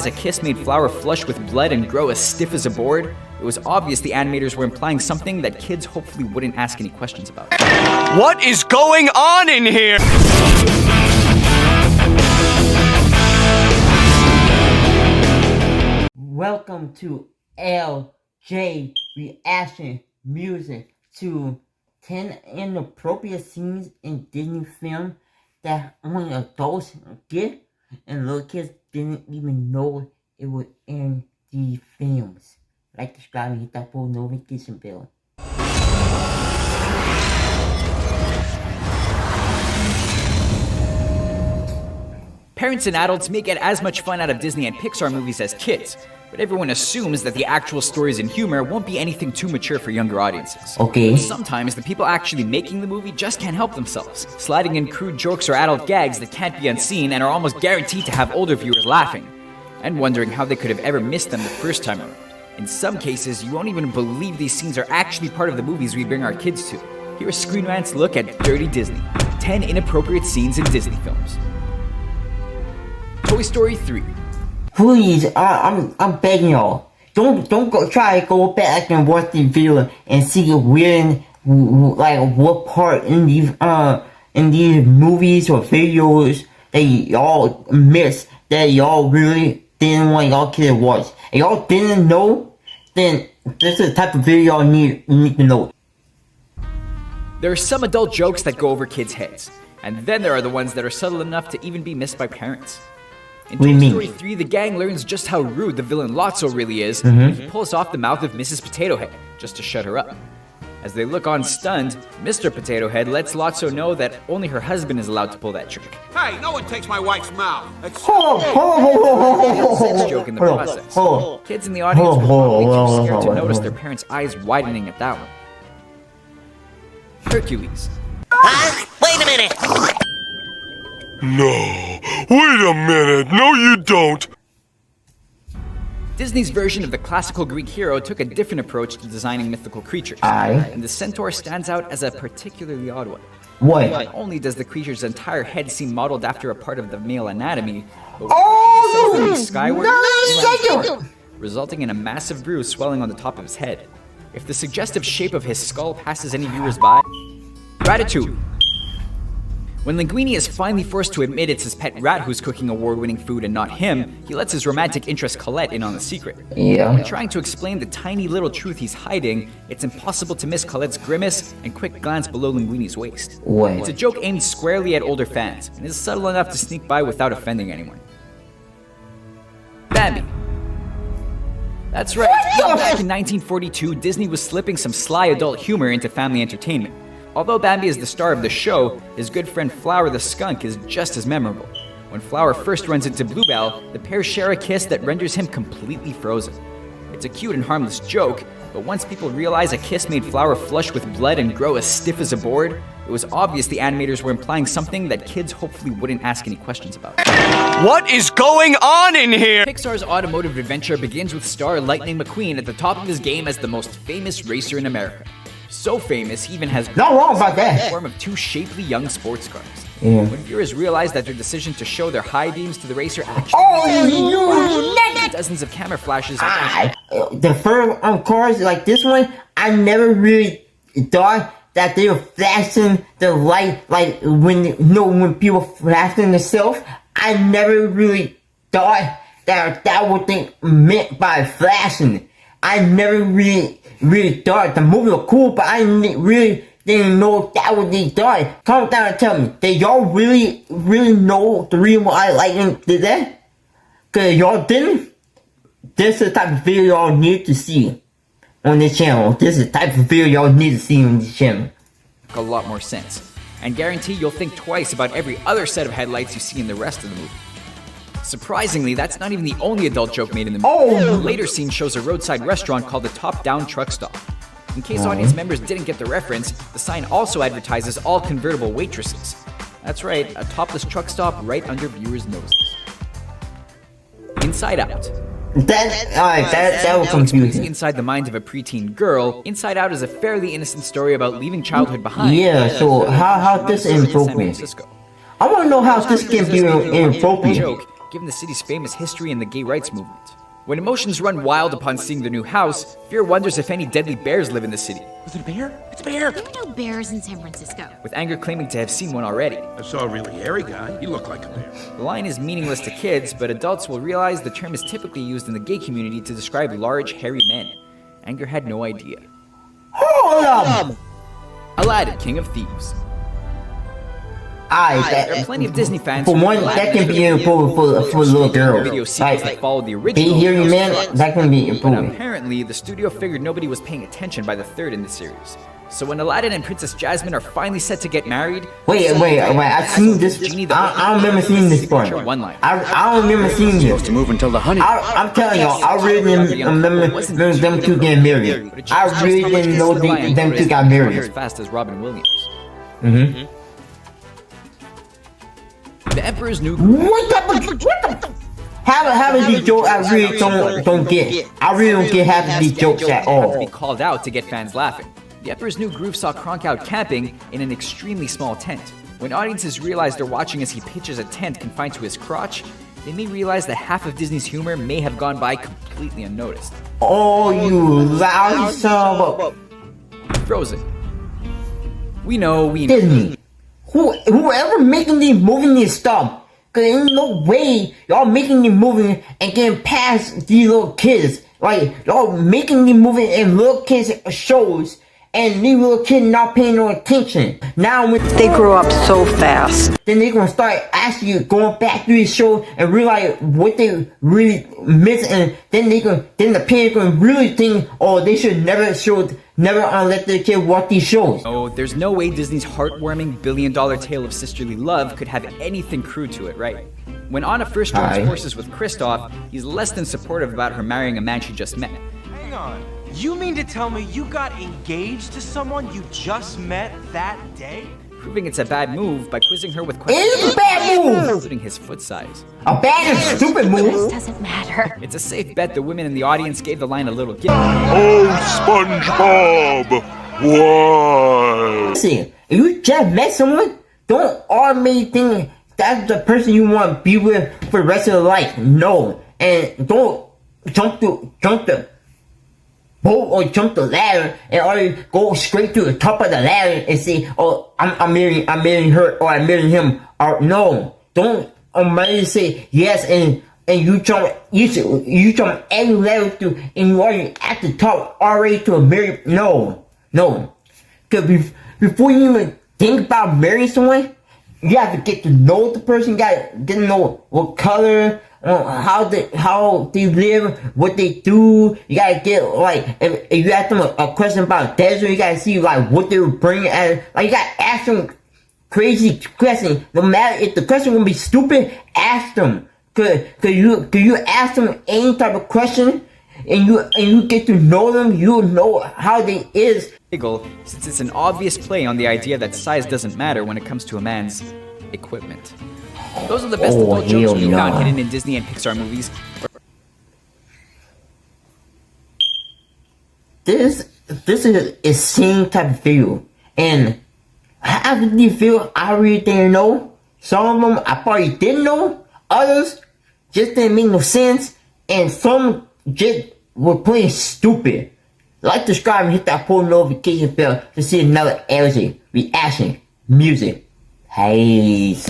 a kiss made flour flush with blood and grow as stiff as a board, it was obvious the animators were implying something that kids hopefully wouldn't ask any questions about. What is going on in here? Welcome to LJ Reaction Music to 10 inappropriate scenes in Disney film that only adults get and little kids didn't even know it was in these films. Like, subscribe, and hit that full notification bell. Parents and adults may get as much fun out of Disney and Pixar movies as kids, but everyone assumes that the actual stories and humor won't be anything too mature for younger audiences. Okay. Sometimes the people actually making the movie just can't help themselves, sliding in crude jokes or adult gags that can't be unseen and are almost guaranteed to have older viewers laughing, and wondering how they could have ever missed them the first time around. In some cases, you won't even believe these scenes are actually part of the movies we bring our kids to. Here's Screen Rant's look at Dirty Disney, 10 inappropriate scenes in Disney films. Toy Story 3. Please, I'm begging y'all. Don't try to go back and watch the video and see where, like, what part in these movies or videos that y'all missed that y'all really didn't want y'all kids to watch. If y'all didn't know, then this is the type of video y'all need to know. There are some adult jokes that go over kids' heads, and then there are the ones that are subtle enough to even be missed by parents. In Toy Story 3, the gang learns just how rude the villain Lotso really is when he pulls off the mouth of Mrs. Potato Head just to shut her up. As they look on stunned, Mr. Potato Head lets Lotso know that only her husband is allowed to pull that trick. Hey, no one takes my wife's mouth. Sex joke in the process. Kids in the audience were probably too scared to notice their parents' eyes widening at that one. Hercules. Wait a minute! No, wait a minute, no you don't! Disney's version of the classical Greek hero took a different approach to designing mythical creatures, Aye. and the centaur stands out as a particularly odd one. What? Not only does the creature's entire head seem modeled after a part of the male anatomy, but Oh, skyward, no, resulting in a massive bruise swelling on the top of his head. If the suggestive shape of his skull passes any viewers by, Ratatouille. When Linguini is finally forced to admit it's his pet rat who's cooking award-winning food and not him, he lets his romantic interest Colette in on the secret. Yeah. When trying to explain the tiny little truth he's hiding, it's impossible to miss Colette's grimace and quick glance below Linguini's waist. What? It's a joke aimed squarely at older fans, and is subtle enough to sneak by without offending anyone. Bambi. That's right, back in 1942, Disney was slipping some sly adult humor into family entertainment. Although Bambi is the star of the show, his good friend Flower the skunk is just as memorable. When Flower first runs into Bluebell, the pair share a kiss that renders him completely frozen. It's a cute and harmless joke, but once people realize a kiss made Flower flush with blood and grow as stiff as a board, it was obvious the animators were implying something that kids hopefully wouldn't ask any questions about. What is going on in here? Pixar's automotive adventure begins with star Lightning McQueen at the top of his game as the most famous racer in America. So famous, he even has Not wrong about that. in the form of two shapely young sports cars. Yeah. When viewers realize that their decision to show their high beams to the racer actually dozens of camera flashes. The first cars like this one, I never really thought that they were flashing the light, like when people flashing themselves. I never really thought that what they meant by flashing. I never really thought the movie was cool, but I really didn't know that what they thought. Comment down and tell me, did y'all really know the reason why Lightning did that? Cause y'all didn't? This is the type of video y'all need to see on this channel. This is the type of video y'all need to see on this channel. A lot more sense, and guarantee you'll think twice about every other set of headlights you see in the rest of the movie. Surprisingly, that's not even the only adult joke made in the movie. The later scene shows a roadside restaurant called the Top Down Truck Stop. In case audience members didn't get the reference, the sign also advertises all convertible waitresses. That's right, a topless truck stop right under viewers' noses. Inside Out. That was confusing. Inside the mind of a preteen girl, Inside Out is a fairly innocent story about leaving childhood behind. Yeah, so how this inappropriate? I want to know how this can be inappropriate. Joke given the city's famous history and the gay rights movement. When emotions run wild upon seeing the new house, Fear wonders if any deadly bears live in the city, Was it a bear? It's a bear! There are no bears in San Francisco. with Anger claiming to have seen one already. I saw a really hairy guy. He looked like a bear. The line is meaningless to kids, but adults will realize the term is typically used in the gay community to describe large, hairy men. Anger had no idea. Hold up! Aladdin, King of Thieves. There are plenty of Disney fans for who one, think that Aladdin can be improved for little girls. video sequels that Like, follow the they original. hear you, man. That can be But improved. apparently, the studio figured nobody was paying attention by the third in the series. So when Aladdin and Princess Jasmine are finally set to get married, Wait, I've seen this. I don't remember seeing this part. I don't remember seeing this. To move until the honey. I'm telling y'all, I really didn't remember them two getting married. I really didn't know them two got as married. fast as Robin Williams. Mm-hmm. The Emperor's New What the? How is these jokes? I really don't get. I really don't get half of these jokes at to be all. called out to get fans laughing. The Emperor's New Groove saw Kronk out camping in an extremely small tent. When audiences realize they're watching as he pitches a tent confined to his crotch, they may realize that half of Disney's humor may have gone by completely unnoticed. Oh, you lousy son of a Frozen. We know. Disney. Whoever making these movies stop. Cause ain't no way y'all making these movies and getting past these little kids. Like, y'all making these movies and little kids shows and these little kids not paying no attention. Now when They grow up so fast. then they gonna start actually going back through the show and realize what they really miss, and then then the parents gonna really think, oh, they should never let their kid watch these shows. Oh, there's no way Disney's heartwarming billion-dollar tale of sisterly love could have anything crude to it, right? When Anna first joins Aye. forces with Kristoff, he's less than supportive about her marrying a man she just met. Hang on. You mean to tell me you got engaged to someone you just met that day? Proving it's a bad move by quizzing her with It's questions a bad move. including his foot size. A bad and stupid This move. doesn't matter. It's a safe bet the women in the audience gave the line a little gift. Oh, SpongeBob! Why? Listen, if you just met someone, don't automatically think that's the person you want to be with for the rest of your life. No, and don't jump the boat or jump the ladder and already go straight to the top of the ladder and say, "Oh, I'm marrying her or I'm marrying him." Or no, don't already say yes and you jump every level through and you already at the top already to a marry. No, because before you even think about marrying someone, you have to get to know the person. You gotta get to know what color, how they live, what they do. You gotta get, like, if you ask them a question about desert, you gotta see like what they would bring as, like, you gotta ask them crazy questions. No matter if the question gonna be stupid, ask them. Cause you ask them any type of question and you get to know them, you know how they is. Giggle, since it's an obvious play on the idea that size doesn't matter when it comes to a man's equipment. Those are the best Oh, adult jokes hell we no. found hidden in Disney and Pixar movies. This is a same type of video, and half of these videos I really didn't know. Some of them I probably didn't know. Others just didn't make no sense, and some just were plain stupid. Like, subscribe, and hit that post notification bell to see another energy, reaction, music. Peace.